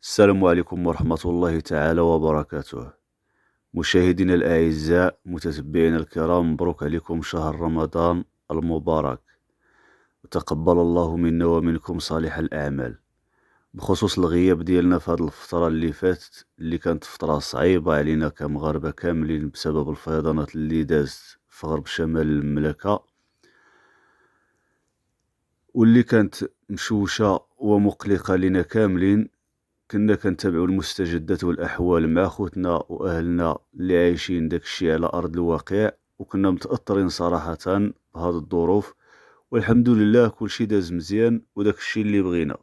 السلام عليكم ورحمة الله تعالى وبركاته. مشاهدينا الأعزاء، متتبعينا الكرام، مبروك عليكم شهر رمضان المبارك، وتقبل الله منا ومنكم صالح الأعمال. بخصوص الغياب ديالنا في هذه الفترة اللي فاتت، اللي كانت فترة صعيبة علينا كمغاربة كاملين بسبب الفيضانات اللي دازت في غرب شمال المملكة، واللي كانت مشوشة ومقلقة لنا كاملين. كنا كنتابعوا المستجدات والأحوال مع خوتنا وأهلنا اللي عايشين داك الشيء على أرض الواقع، وكنا متأثرين صراحة بهذه الظروف. والحمد لله كل شيء داز مزيان وداك الشيء اللي بغينا.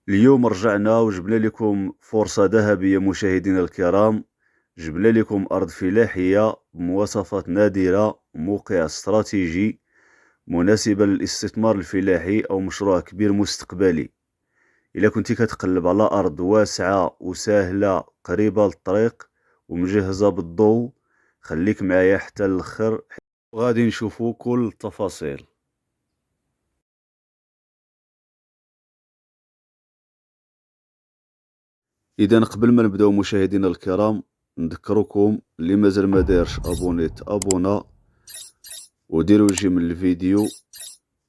اليوم رجعنا وجبنا لكم فرصة ذهبية مشاهدينا الكرام. جبنا لكم أرض فلاحية بمواصفات نادرة، موقع استراتيجي مناسبة للاستثمار الفلاحي أو مشروع كبير مستقبلي. إلا كنتي كتقلب على أرض واسعة وسهلة قريبة للطريق ومجهزة بالضوء، خليك معايا حتى الأخر وغادي نشوفو كل التفاصيل. إذا قبل ما نبداو مشاهدينا الكرام، نذكركم اللي مازال ما دارش ابونيت ابونا، وديروا جيم الفيديو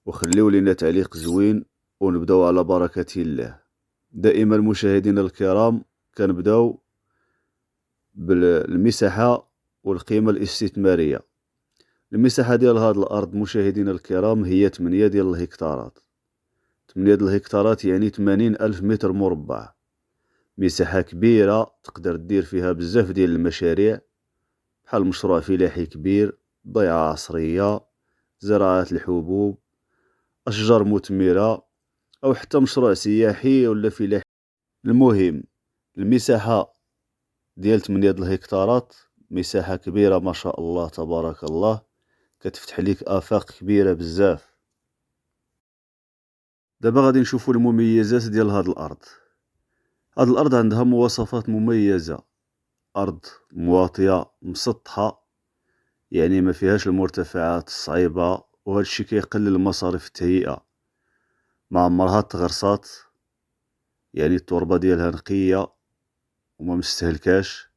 وخليو لنا تعليق زوين، ونبداو على بركة الله. دائما مشاهدينا الكرام كنبداو بالمساحة والقيمة الاستثمارية. المساحة ديال هاد الأرض مشاهدينا الكرام هي 8 ديال الهكتارات. 8 ديال الهكتارات يعني 80,000 متر مربع. مساحة كبيرة تقدر دير فيها بزاف ديال المشاريع، بحال مشروع فلاحي كبير، ضيعة عصرية، زراعة الحبوب، أشجار مثمرة، أو حتى مشروع سياحي ولا فلاحي. المهم المساحة ديال 8 ديال الهكتارات مساحة كبيرة ما شاء الله تبارك الله، كتفتح ليك آفاق كبيرة بزاف. دابا غادي نشوفوا المميزات ديال هاد الأرض. هاد الأرض عندها مواصفات مميزة. أرض مواطية مسطحة، يعني ما فيهاش المرتفعات الصعيبة، وهذا الشيء كيقلل مصاريف التهيئة. ما عمرها تغرسات، يعني التربة ديالها نقية وما مستهلكاش.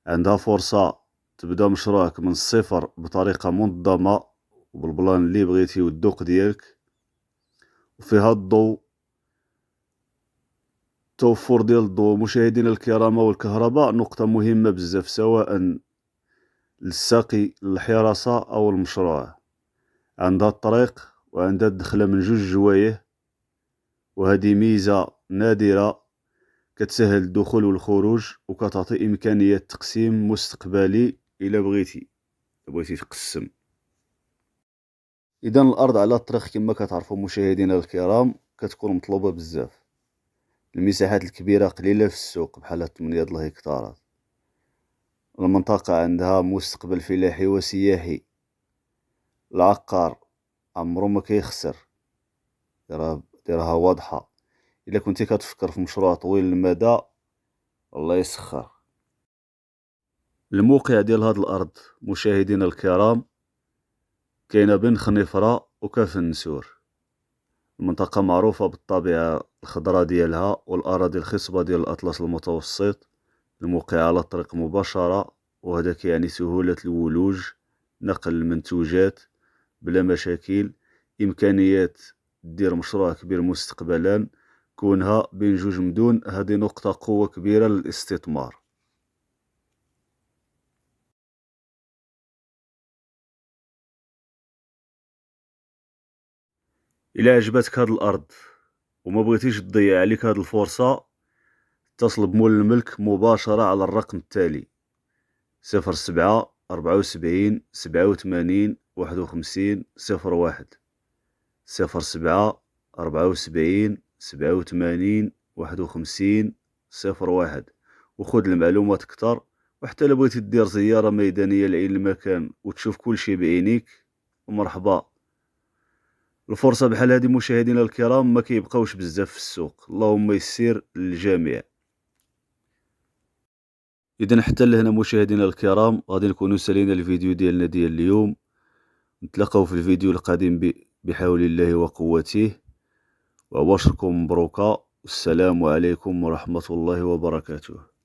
عندها فرصة تبدا مشروعك من الصفر بطريقة منظمة وبالبلان اللي بغيتي والذوق ديالك. وفيها الضوء، توفر ديال الضوء مشاهدينا الكرام والكهرباء نقطة مهمة بزاف، سواء للساقي الحراسة أو المشروع. عندها الطريق وعندها الدخلة من 2 جوايه، وهذه ميزة نادرة كتسهل الدخول والخروج، وكتعطي إمكانية تقسيم مستقبلي إلا بغيتي تقسم. إذا الأرض على الطريق كما كتعرفوا مشاهدينا الكرام كتكون مطلوبة بزاف. المساحات الكبيرة قليلة في السوق بحال 8 د الهكتارات. المنطقة عندها مستقبل فلاحي وسياحي. العقار عمرو ما كيخسر، ديرها واضحة. إلا كنتي كتفكر في مشروع طويل المدى، الله يسخر. الموقع ديال هاد الأرض مشاهدينا الكرام كاينة بين خنيفرة وكاف النسور. المنطقة معروفة بالطبيعة الخضراء ديالها والأراضي الخصبة ديال الأطلس المتوسط. الموقع على الطريق مباشرة، وهذا كيعني سهولة الولوج، نقل المنتوجات بلا مشاكل. إمكانيات دير مشروع كبير مستقبلا، كونها بين 2 مدن، هذه نقطة قوة كبيرة للاستثمار. إلا عجبتك هاد الأرض وما بغيتيش تضيع عليك هاد الفرصة، اتصل بمول الملك مباشرة على الرقم التالي: 07 74 87 51 01. 07 74 87 51 01. وخذ المعلومات كتر. وحتى إلا بغيتي دير زيارة ميدانية لعين المكان وتشوف كل شيء بعينيك، مرحبا. الفرصة بحال هذه مشاهدينا الكرام ما كيبقاوش بزاف في السوق، اللهم يسير للجميع. إذا حتى لهنا مشاهدينا الكرام غادي نكونوا سالينا الفيديو ديالنا ديال اليوم. نتلاقاو في الفيديو القادم بحول الله وقوته، وأبشركم مبروكة. والسلام عليكم ورحمة الله وبركاته.